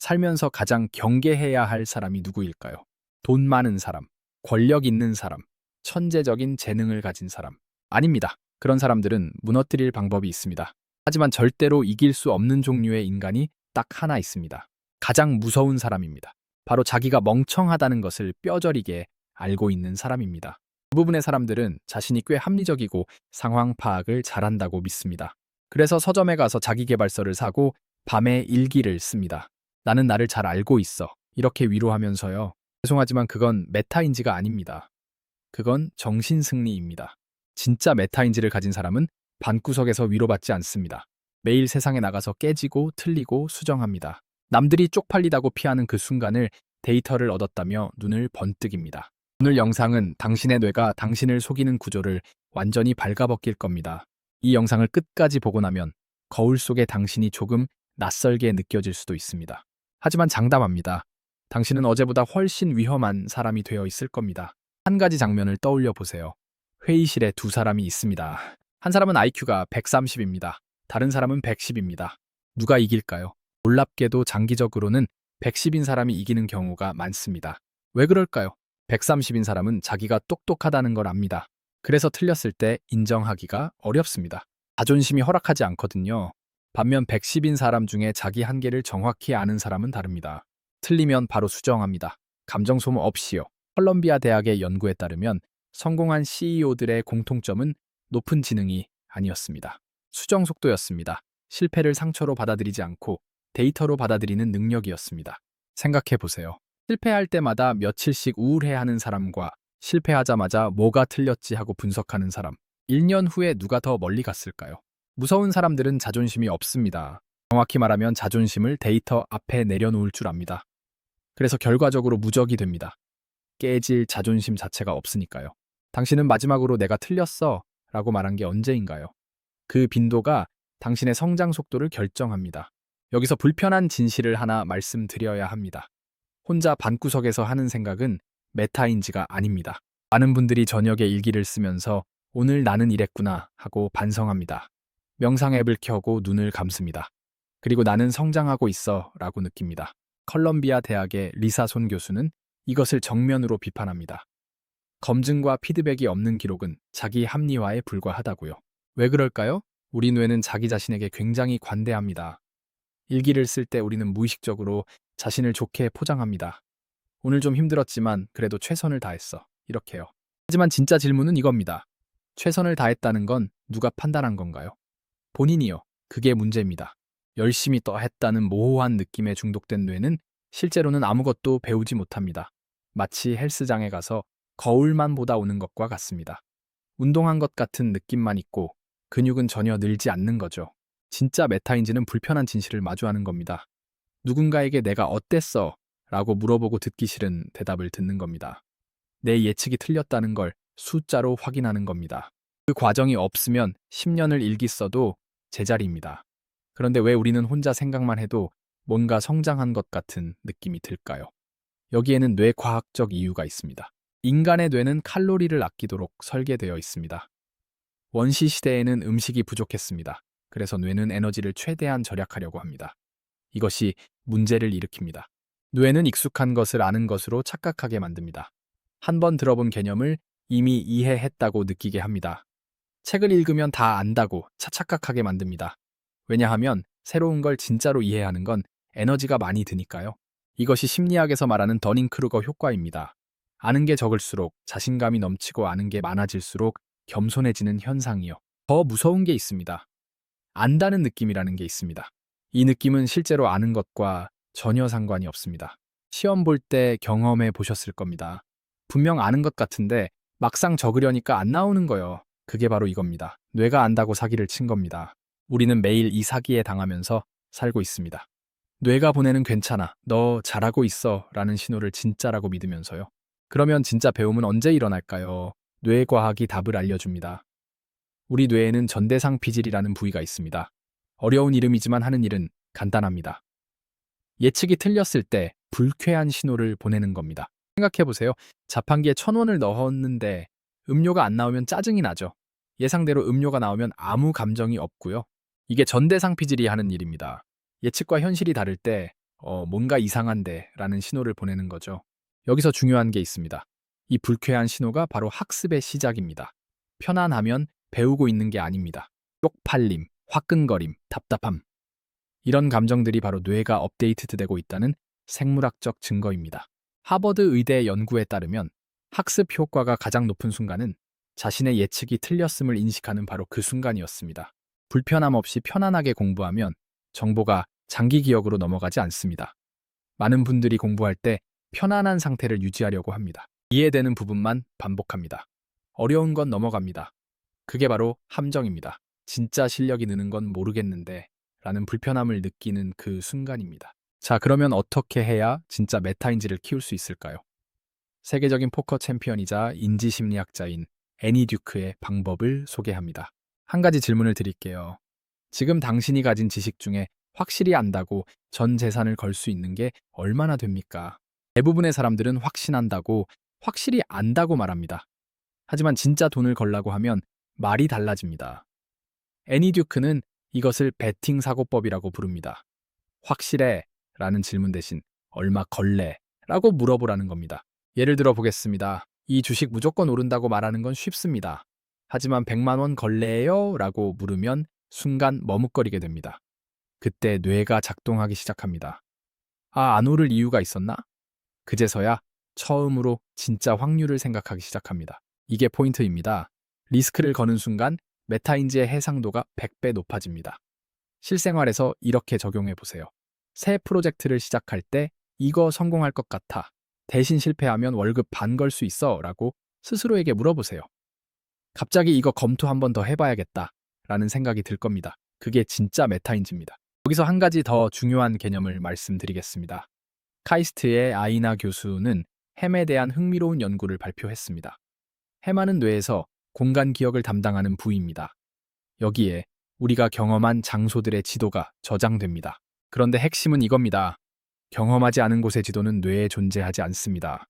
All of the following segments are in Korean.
살면서 가장 경계해야 할 사람이 누구일까요? 돈 많은 사람, 권력 있는 사람, 천재적인 재능을 가진 사람. 아닙니다. 그런 사람들은 무너뜨릴 방법이 있습니다. 하지만 절대로 이길 수 없는 종류의 인간이 딱 하나 있습니다. 가장 무서운 사람입니다. 바로 자기가 멍청하다는 것을 뼈저리게 알고 있는 사람입니다. 대부분의 사람들은 자신이 꽤 합리적이고 상황 파악을 잘한다고 믿습니다. 그래서 서점에 가서 자기계발서를 사고 밤에 일기를 씁니다. 나는 나를 잘 알고 있어. 이렇게 위로하면서요. 죄송하지만 그건 메타인지가 아닙니다. 그건 정신승리입니다. 진짜 메타인지를 가진 사람은 방구석에서 위로받지 않습니다. 매일 세상에 나가서 깨지고 틀리고 수정합니다. 남들이 쪽팔리다고 피하는 그 순간을 데이터를 얻었다며 눈을 번뜩입니다. 오늘 영상은 당신의 뇌가 당신을 속이는 구조를 완전히 발가벗길 겁니다. 이 영상을 끝까지 보고 나면 거울 속의 당신이 조금 낯설게 느껴질 수도 있습니다. 하지만 장담합니다. 당신은 어제보다 훨씬 위험한 사람이 되어 있을 겁니다. 한 가지 장면을 떠올려 보세요. 회의실에 두 사람이 있습니다. 한 사람은 IQ가 130입니다. 다른 사람은 110입니다. 누가 이길까요? 놀랍게도 장기적으로는 110인 사람이 이기는 경우가 많습니다. 왜 그럴까요? 130인 사람은 자기가 똑똑하다는 걸 압니다. 그래서 틀렸을 때 인정하기가 어렵습니다. 자존심이 허락하지 않거든요. 반면 110인 사람 중에 자기 한계를 정확히 아는 사람은 다릅니다. 틀리면 바로 수정합니다. 감정 소모 없이요. 컬럼비아 대학의 연구에 따르면 성공한 CEO들의 공통점은 높은 지능이 아니었습니다. 수정 속도였습니다. 실패를 상처로 받아들이지 않고 데이터로 받아들이는 능력이었습니다. 생각해 보세요. 실패할 때마다 며칠씩 우울해하는 사람과 실패하자마자 뭐가 틀렸지 하고 분석하는 사람. 1년 후에 누가 더 멀리 갔을까요? 무서운 사람들은 자존심이 없습니다. 정확히 말하면 자존심을 데이터 앞에 내려놓을 줄 압니다. 그래서 결과적으로 무적이 됩니다. 깨질 자존심 자체가 없으니까요. 당신은 마지막으로 내가 틀렸어 라고 말한 게 언제인가요? 그 빈도가 당신의 성장 속도를 결정합니다. 여기서 불편한 진실을 하나 말씀드려야 합니다. 혼자 방구석에서 하는 생각은 메타인지가 아닙니다. 많은 분들이 저녁에 일기를 쓰면서 오늘 나는 이랬구나 하고 반성합니다. 명상 앱을 켜고 눈을 감습니다. 그리고 나는 성장하고 있어 라고 느낍니다. 컬럼비아 대학의 리사 손 교수는 이것을 정면으로 비판합니다. 검증과 피드백이 없는 기록은 자기 합리화에 불과하다고요. 왜 그럴까요? 우리 뇌는 자기 자신에게 굉장히 관대합니다. 일기를 쓸 때 우리는 무의식적으로 자신을 좋게 포장합니다. 오늘 좀 힘들었지만 그래도 최선을 다했어. 이렇게요. 하지만 진짜 질문은 이겁니다. 최선을 다했다는 건 누가 판단한 건가요? 본인이요. 그게 문제입니다. 열심히 더 했다는 모호한 느낌에 중독된 뇌는 실제로는 아무것도 배우지 못합니다. 마치 헬스장에 가서 거울만 보다 오는 것과 같습니다. 운동한 것 같은 느낌만 있고 근육은 전혀 늘지 않는 거죠. 진짜 메타인지는 불편한 진실을 마주하는 겁니다. 누군가에게 내가 어땠어? 라고 물어보고 듣기 싫은 대답을 듣는 겁니다. 내 예측이 틀렸다는 걸 숫자로 확인하는 겁니다. 그 과정이 없으면 10년을 일기 써도 제자리입니다. 그런데 왜 우리는 혼자 생각만 해도 뭔가 성장한 것 같은 느낌이 들까요? 여기에는 뇌과학적 이유가 있습니다. 인간의 뇌는 칼로리를 아끼도록 설계되어 있습니다. 원시 시대에는 음식이 부족했습니다. 그래서 뇌는 에너지를 최대한 절약하려고 합니다. 이것이 문제를 일으킵니다. 뇌는 익숙한 것을 아는 것으로 착각하게 만듭니다. 한 번 들어본 개념을 이미 이해했다고 느끼게 합니다. 책을 읽으면 다 안다고 착각하게 만듭니다. 왜냐하면 새로운 걸 진짜로 이해하는 건 에너지가 많이 드니까요. 이것이 심리학에서 말하는 더닝크루거 효과입니다. 아는 게 적을수록 자신감이 넘치고 아는 게 많아질수록 겸손해지는 현상이요. 더 무서운 게 있습니다. 안다는 느낌이라는 게 있습니다. 이 느낌은 실제로 아는 것과 전혀 상관이 없습니다. 시험 볼 때 경험해 보셨을 겁니다. 분명 아는 것 같은데 막상 적으려니까 안 나오는 거요. 그게 바로 이겁니다. 뇌가 안다고 사기를 친 겁니다. 우리는 매일 이 사기에 당하면서 살고 있습니다. 뇌가 보내는 괜찮아, 너 잘하고 있어 라는 신호를 진짜라고 믿으면서요. 그러면 진짜 배움은 언제 일어날까요? 뇌과학이 답을 알려줍니다. 우리 뇌에는 전대상 피질이라는 부위가 있습니다. 어려운 이름이지만 하는 일은 간단합니다. 예측이 틀렸을 때 불쾌한 신호를 보내는 겁니다. 생각해보세요. 자판기에 1,000원을 넣었는데 음료가 안 나오면 짜증이 나죠. 예상대로 음료가 나오면 아무 감정이 없고요. 이게 전대상 피질이 하는 일입니다. 예측과 현실이 다를 때 뭔가 이상한데 라는 신호를 보내는 거죠. 여기서 중요한 게 있습니다. 이 불쾌한 신호가 바로 학습의 시작입니다. 편안하면 배우고 있는 게 아닙니다. 쪽팔림, 화끈거림, 답답함. 이런 감정들이 바로 뇌가 업데이트되고 있다는 생물학적 증거입니다. 하버드 의대 연구에 따르면 학습 효과가 가장 높은 순간은 자신의 예측이 틀렸음을 인식하는 바로 그 순간이었습니다. 불편함 없이 편안하게 공부하면 정보가 장기 기억으로 넘어가지 않습니다. 많은 분들이 공부할 때 편안한 상태를 유지하려고 합니다. 이해되는 부분만 반복합니다. 어려운 건 넘어갑니다. 그게 바로 함정입니다. 진짜 실력이 느는 건 모르겠는데 라는 불편함을 느끼는 그 순간입니다. 자, 그러면 어떻게 해야 진짜 메타인지를 키울 수 있을까요? 세계적인 포커 챔피언이자 인지심리학자인 애니 듀크의 방법을 소개합니다. 한 가지 질문을 드릴게요. 지금 당신이 가진 지식 중에 확실히 안다고 전 재산을 걸 수 있는 게 얼마나 됩니까? 대부분의 사람들은 확신한다고, 확실히 안다고 말합니다. 하지만 진짜 돈을 걸라고 하면 말이 달라집니다. 애니 듀크는 이것을 베팅 사고법이라고 부릅니다. 확실해? 라는 질문 대신 얼마 걸래? 라고 물어보라는 겁니다. 예를 들어 보겠습니다. 이 주식 무조건 오른다고 말하는 건 쉽습니다. 하지만 100만 원 걸래요? 라고 물으면 순간 머뭇거리게 됩니다. 그때 뇌가 작동하기 시작합니다. 아, 안 오를 이유가 있었나? 그제서야 처음으로 진짜 확률을 생각하기 시작합니다. 이게 포인트입니다. 리스크를 거는 순간 메타인지의 해상도가 100배 높아집니다. 실생활에서 이렇게 적용해 보세요. 새 프로젝트를 시작할 때 이거 성공할 것 같아. 대신 실패하면 월급 반 걸 수 있어 라고 스스로에게 물어보세요. 갑자기 이거 검토 한 번 더 해봐야겠다 라는 생각이 들 겁니다. 그게 진짜 메타인지입니다. 여기서 한 가지 더 중요한 개념을 말씀드리겠습니다. 카이스트의 아이나 교수는 햄에 대한 흥미로운 연구를 발표했습니다. 햄하는 뇌에서 공간 기억을 담당하는 부위입니다. 여기에 우리가 경험한 장소들의 지도가 저장됩니다. 그런데 핵심은 이겁니다. 경험하지 않은 곳의 지도는 뇌에 존재하지 않습니다.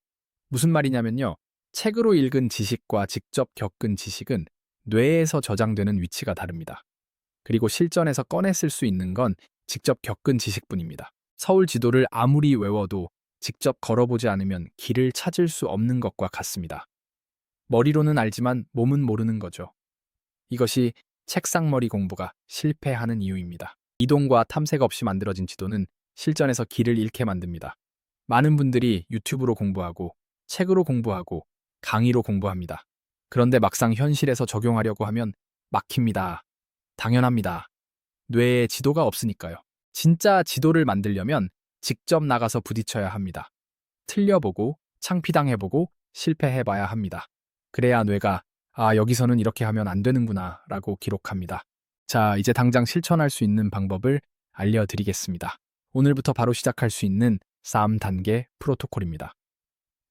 무슨 말이냐면요. 책으로 읽은 지식과 직접 겪은 지식은 뇌에서 저장되는 위치가 다릅니다. 그리고 실전에서 꺼내 쓸 수 있는 건 직접 겪은 지식뿐입니다. 서울 지도를 아무리 외워도 직접 걸어보지 않으면 길을 찾을 수 없는 것과 같습니다. 머리로는 알지만 몸은 모르는 거죠. 이것이 책상머리 공부가 실패하는 이유입니다. 이동과 탐색 없이 만들어진 지도는 실전에서 길을 잃게 만듭니다. 많은 분들이 유튜브로 공부하고 책으로 공부하고 강의로 공부합니다. 그런데 막상 현실에서 적용하려고 하면 막힙니다. 당연합니다. 뇌에 지도가 없으니까요. 진짜 지도를 만들려면 직접 나가서 부딪혀야 합니다. 틀려보고 창피당해보고 실패해봐야 합니다. 그래야 뇌가 아, 여기서는 이렇게 하면 안 되는구나 라고 기록합니다. 자, 이제 당장 실천할 수 있는 방법을 알려드리겠습니다. 오늘부터 바로 시작할 수 있는 3단계 프로토콜입니다.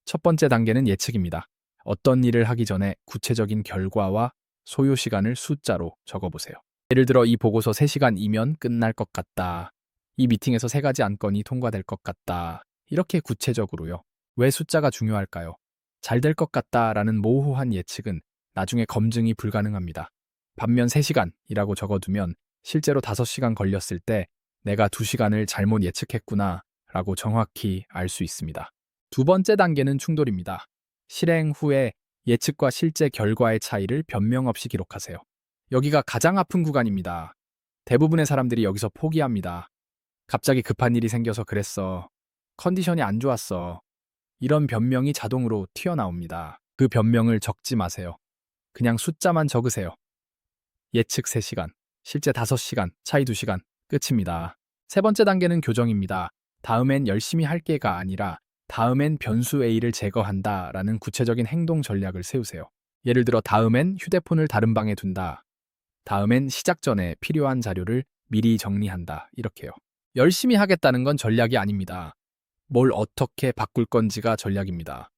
첫 번째 단계는 예측입니다. 어떤 일을 하기 전에 구체적인 결과와 소요 시간을 숫자로 적어보세요. 예를 들어 이 보고서 3시간이면 끝날 것 같다. 이 미팅에서 3가지 안건이 통과될 것 같다. 이렇게 구체적으로요. 왜 숫자가 중요할까요? 잘 될 것 같다라는 모호한 예측은 나중에 검증이 불가능합니다. 반면 3시간이라고 적어두면 실제로 5시간 걸렸을 때 내가 2시간을 잘못 예측했구나 라고 정확히 알 수 있습니다. 두 번째 단계는 충돌입니다. 실행 후에 예측과 실제 결과의 차이를 변명 없이 기록하세요. 여기가 가장 아픈 구간입니다. 대부분의 사람들이 여기서 포기합니다. 갑자기 급한 일이 생겨서 그랬어. 컨디션이 안 좋았어. 이런 변명이 자동으로 튀어나옵니다. 그 변명을 적지 마세요. 그냥 숫자만 적으세요. 예측 3시간, 실제 5시간, 차이 2시간, 끝입니다. 세 번째 단계는 교정입니다. 다음엔 열심히 할게가 아니라 다음엔 변수 A를 제거한다 라는 구체적인 행동 전략을 세우세요. 예를 들어 다음엔 휴대폰을 다른 방에 둔다. 다음엔 시작 전에 필요한 자료를 미리 정리한다. 이렇게요. 열심히 하겠다는 건 전략이 아닙니다. 뭘 어떻게 바꿀 건지가 전략입니다.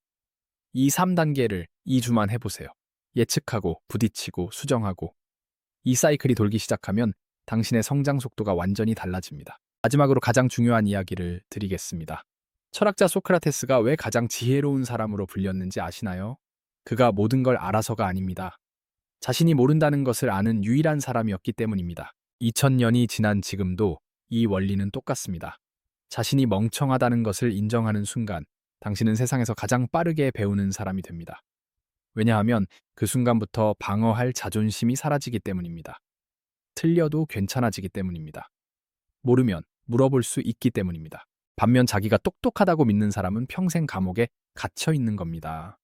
이 3단계를 2주만 해보세요. 예측하고 부딪히고 수정하고 이 사이클이 돌기 시작하면 당신의 성장 속도가 완전히 달라집니다. 마지막으로 가장 중요한 이야기를 드리겠습니다. 철학자 소크라테스가 왜 가장 지혜로운 사람으로 불렸는지 아시나요? 그가 모든 걸 알아서가 아닙니다. 자신이 모른다는 것을 아는 유일한 사람이었기 때문입니다. 2000년이 지난 지금도 이 원리는 똑같습니다. 자신이 멍청하다는 것을 인정하는 순간, 당신은 세상에서 가장 빠르게 배우는 사람이 됩니다. 왜냐하면 그 순간부터 방어할 자존심이 사라지기 때문입니다. 틀려도 괜찮아지기 때문입니다. 모르면 물어볼 수 있기 때문입니다. 반면 자기가 똑똑하다고 믿는 사람은 평생 감옥에 갇혀 있는 겁니다.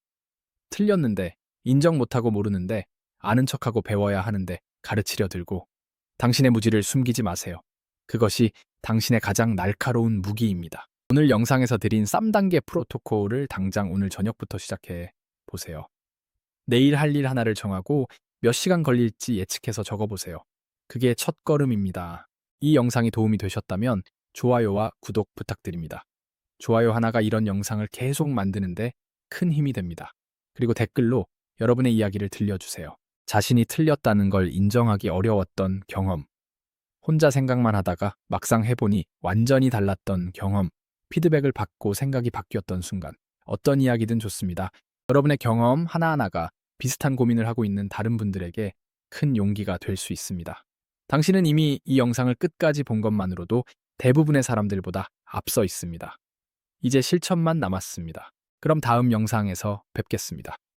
틀렸는데, 인정 못하고 모르는데, 아는 척하고 배워야 하는데 가르치려 들고, 당신의 무지를 숨기지 마세요. 그것이 당신의 가장 날카로운 무기입니다. 오늘 영상에서 드린 3단계 프로토콜을 당장 오늘 저녁부터 시작해 보세요. 내일 할 일 하나를 정하고 몇 시간 걸릴지 예측해서 적어보세요. 그게 첫걸음입니다. 이 영상이 도움이 되셨다면 좋아요와 구독 부탁드립니다. 좋아요 하나가 이런 영상을 계속 만드는데 큰 힘이 됩니다. 그리고 댓글로 여러분의 이야기를 들려주세요. 자신이 틀렸다는 걸 인정하기 어려웠던 경험, 혼자 생각만 하다가 막상 해보니 완전히 달랐던 경험, 피드백을 받고 생각이 바뀌었던 순간, 어떤 이야기든 좋습니다. 여러분의 경험 하나하나가 비슷한 고민을 하고 있는 다른 분들에게 큰 용기가 될 수 있습니다. 당신은 이미 이 영상을 끝까지 본 것만으로도 대부분의 사람들보다 앞서 있습니다. 이제 실천만 남았습니다. 그럼 다음 영상에서 뵙겠습니다.